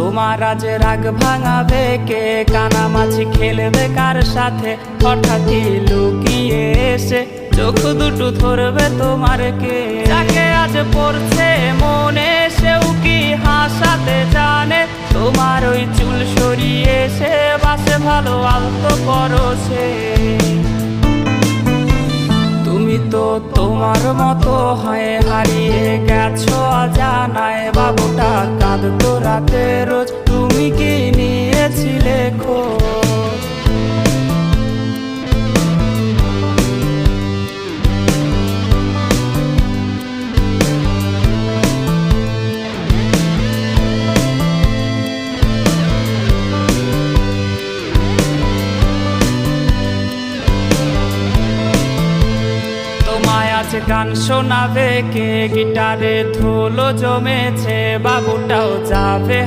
তোমার আজ রাগ ভাঙাবে কে? কানামাছি খেলবে কার সাথে? হঠাৎই লুকিয়ে এসে চোখ দুটো ধরবে তোমার কে? যাকে আজ পড়ছে মনে সেও কি হাসাতে জানে? তোমার ওই চুল সরিয়ে সে বাসে ভালো আলতো করো সে। তুমি তো তোমার মতো হয়ে হারিয়ে গেছো অজানায়। বাবুটা কাঁদতো রাতে রোজ, তুমি কি নিয়েছিলে খোঁজ? আজ গান শোনাবে কে? গিটারে ধুলো জমেছে, বাবুটাও যাবে।